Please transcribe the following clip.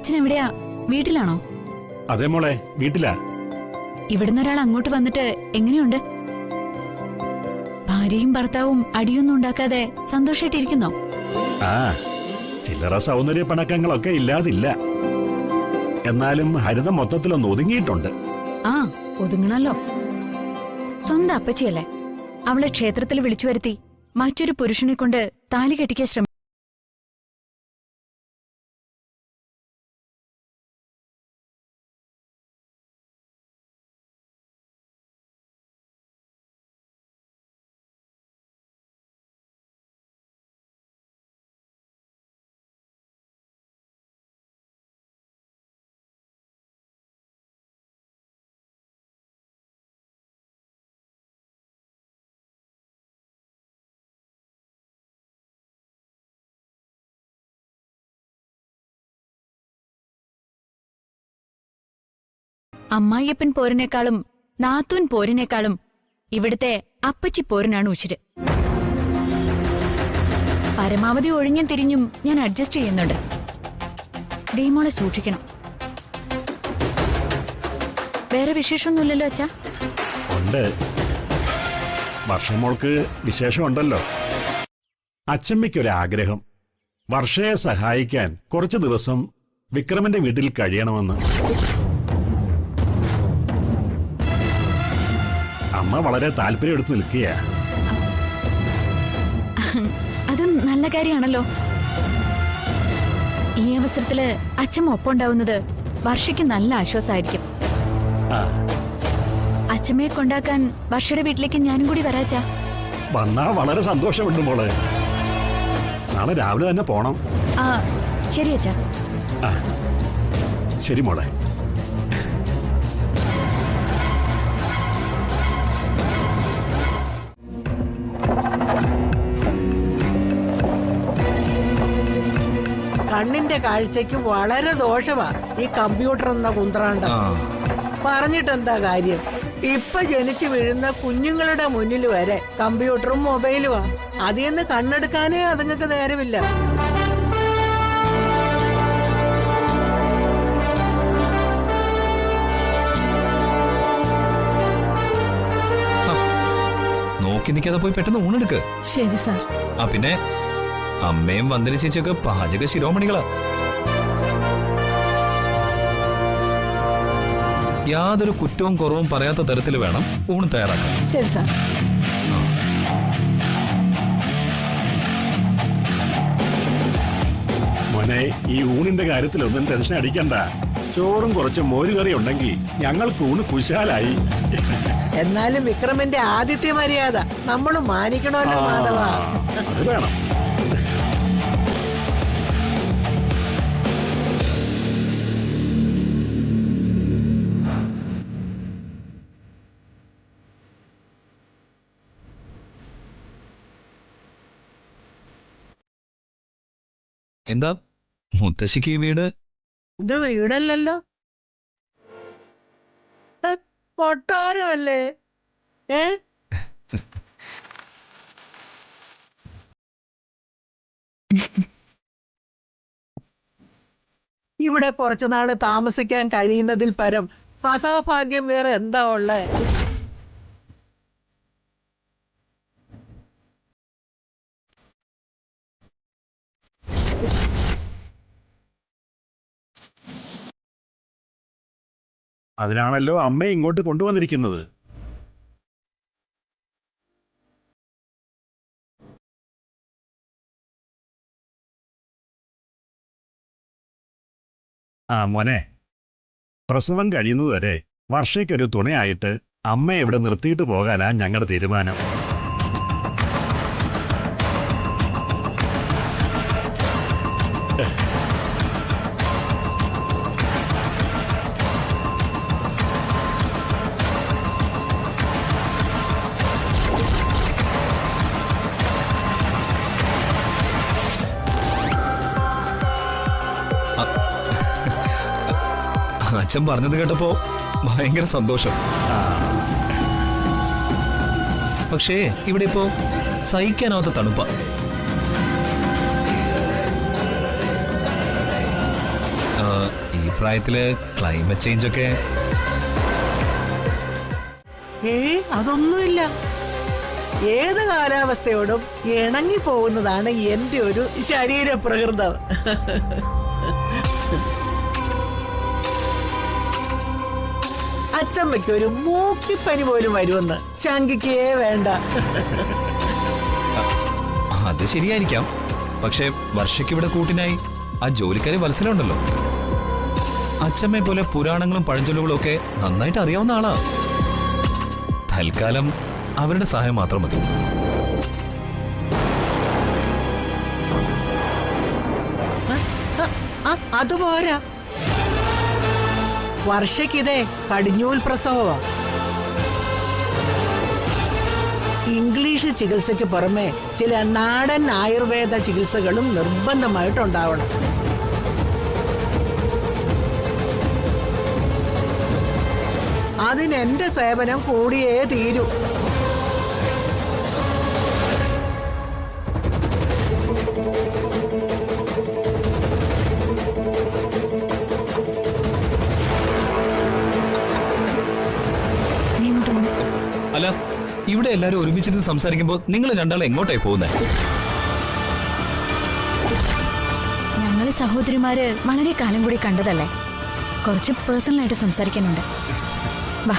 അച്ഛൻ എവിടെയാ? വീട്ടിലാണോ? അതെ മോളെ, വീട്ടിലാ. ഇവിടുന്ന് ഒരാൾ അങ്ങോട്ട് വന്നിട്ട് എങ്ങനെയുണ്ട്? ഭാര്യയും ഭർത്താവും അടിയൊന്നും ഉണ്ടാക്കാതെ സന്തോഷായിട്ടിരിക്കുന്നോ? ആ, ചില്ലറ സൗന്ദര്യ പണക്കങ്ങളൊക്കെ ഇല്ലാതില്ല. എന്നാലും ഹരിത മൊത്തത്തിലൊന്ന് ഒതുങ്ങിയിട്ടുണ്ട്. ആ, ഒതുങ്ങണല്ലോ. സ്വന്തം അപ്പച്ചിയല്ലേ, അവളെ ക്ഷേത്രത്തിൽ വിളിച്ചു വരുത്തി മറ്റൊരു പുരുഷനെ കൊണ്ട് താലി കെട്ടിക്കാൻ ശ്രമിച്ചു. അമ്മായിയപ്പൻ പോരിനേക്കാളും നാത്തൂൻ പോരിനേക്കാളും ഇവിടുത്തെ അപ്പച്ചി പോരിനാണ് ഉശിര്. പരമാവധി ഒഴിഞ്ഞും തിരിഞ്ഞും ഞാൻ അഡ്ജസ്റ്റ് ചെയ്യുന്നുണ്ട്. ദീമോളെ സൂക്ഷിക്കണം. വേറെ വിശേഷമൊന്നുമില്ലല്ലോ അച്ഛാ? ഉണ്ട്. വർഷമോൾക്ക് വിശേഷമുണ്ടല്ലോ. അച്ചമ്മയ്ക്കൊരാഗ്രഹം, വർഷയെ സഹായിക്കാൻ കുറച്ചു ദിവസം വിക്രമന്റെ വീട്ടിൽ കഴിയണമെന്ന്. അമ്മ വളരെ താല്പര്യം എടുത്ത് നിൽക്കുക. അത് നല്ല കാര്യമാണല്ലോ. ഈ അവസരത്തില് അച്ഛമ്മ ഒപ്പം ഉണ്ടാവുന്നത് വർഷയ്ക്ക് നല്ല ആശ്വാസമായിരിക്കും. അച്ഛമ്മയെ കൊണ്ടാക്കാൻ വർഷയുടെ വീട്ടിലേക്ക് ഞാനും കൂടി വരാച്ചാ. വന്നാ വളരെ സന്തോഷമുണ്ട് മോളെ. നാളെ രാവിലെ തന്നെ പോണം. ആ, ശരി അച്ഛാ. ശരി മോളെ. കണ്ണിന്റെ കാഴ്ചക്ക് വളരെ ദോഷമാ ഈ കമ്പ്യൂട്ടർ എന്ന കുന്ത്രാണ്ടം. പറഞ്ഞിട്ടെന്താ കാര്യം? ഇപ്പൊ ജനിച്ചു വീഴുന്ന കുഞ്ഞുങ്ങളുടെ മുന്നിൽ വരെ കമ്പ്യൂട്ടറും മൊബൈലുമാ. അതിന്ന് കണ്ണെടുക്കാനേ അതുങ്ങൾക്ക് നേരമില്ല. നോക്കി നിൽക്കാതെ പോയി പെട്ടെന്ന് ഊണെടുക്ക്. ശരി സാർ. ആ, പിന്നെ അമ്മയും വന്ദന ചേച്ചിയൊക്കെ പാചക ശിരോമണികളാ. യാതൊരു കുറ്റവും കുറവും പറയാത്ത തരത്തിൽ വേണം ഊണ് തയ്യാറാക്കാൻ. ശരി സാർ. മോനെ, ഈ ഊണിന്റെ കാര്യത്തിലൊന്നും ടെൻഷൻ അടിക്കണ്ട. ചോറും കുറച്ച് മോരുകറി ഉണ്ടെങ്കിൽ ഞങ്ങൾക്ക് ഊണ് കുശാലായി. എന്നാലും വിക്രമന്റെ ആദിത്യ മര്യാദ നമ്മൾ മാനിക്കണമല്ലോ മാധവ. അത് വേണം. എന്താ മുത്തശ്ശിക്ക് ഈ വീട്? ഇത് വീടല്ലല്ലോ, കൊട്ടാരമല്ലേ? ഇവിടെ കുറച്ചുനാള് താമസിക്കാൻ കഴിയുന്നതിൽ പരം മഹാഭാഗ്യം വേറെ എന്താ ഉള്ളേ? അതിനാണല്ലോ അമ്മയെ ഇങ്ങോട്ട് കൊണ്ടുവന്നിരിക്കുന്നത്. മോനെ, പ്രസവം കഴിയുന്നതുവരെ വർഷയ്ക്കൊരു തുണയായിട്ട് അമ്മയെ ഇവിടെ നിർത്തിയിട്ട് പോകാനാ ഞങ്ങളുടെ തീരുമാനം. അച്ഛൻ പറഞ്ഞത് കേട്ടപ്പോ ഭയങ്കര സന്തോഷം. പക്ഷേ ഇവിടെ ഇപ്പോ സഹിക്കാനാവാത്ത തണുപ്പ. ഈ പ്രായത്തില് ക്ലൈമറ്റ് ചേഞ്ച് ഒക്കെ അതൊന്നുമില്ല. ഏത് കാലാവസ്ഥയോടും ഇണങ്ങി പോകുന്നതാണ് എന്റെ ഒരു ശരീരപ്രകൃതം. അച്ചമ്മയ്ക്ക് ഒരു മൂക്കിപ്പനി പോലും വരുമെന്ന് ശങ്കിക്കേ വേണ്ട. അത് ശരിയായിരിക്കാം. പക്ഷെ വർഷയ്ക്ക് ഇവിടെ കൂട്ടിനായി ആ ജോലിക്കാരി വത്സലുണ്ടല്ലോ. അച്ചമ്മയെ പോലെ പുരാണങ്ങളും പഴഞ്ചൊല്ലുകളും ഒക്കെ നന്നായിട്ട് അറിയാവുന്ന ആളാ. തൽക്കാലം അവരുടെ സഹായം മാത്രം മതി. അതുപോരാ, വർഷയ്ക്കിതേ കടിഞ്ഞൂൽ പ്രസവമാ. ഇംഗ്ലീഷ് ചികിത്സയ്ക്ക് പുറമെ ചില നാടൻ ആയുർവേദ ചികിത്സകളും നിർബന്ധമായിട്ടുണ്ടാവണം. അതിന് എന്റെ സേവനം കൂടിയേ തീരൂ. അല്ല, ഇവിടെ എല്ലാരും ഒരുമിച്ചിരുന്ന് സംസാരിക്കുമ്പോ നിങ്ങൾ രണ്ടാളും എങ്ങോട്ടായി പോകുന്നേ? ഞങ്ങള് സഹോദരിമാര് വളരെ കാലം കൂടി കണ്ടതല്ലേ, കുറച്ച് പേഴ്സണലായിട്ട് സംസാരിക്കാനുണ്ട്. വാ.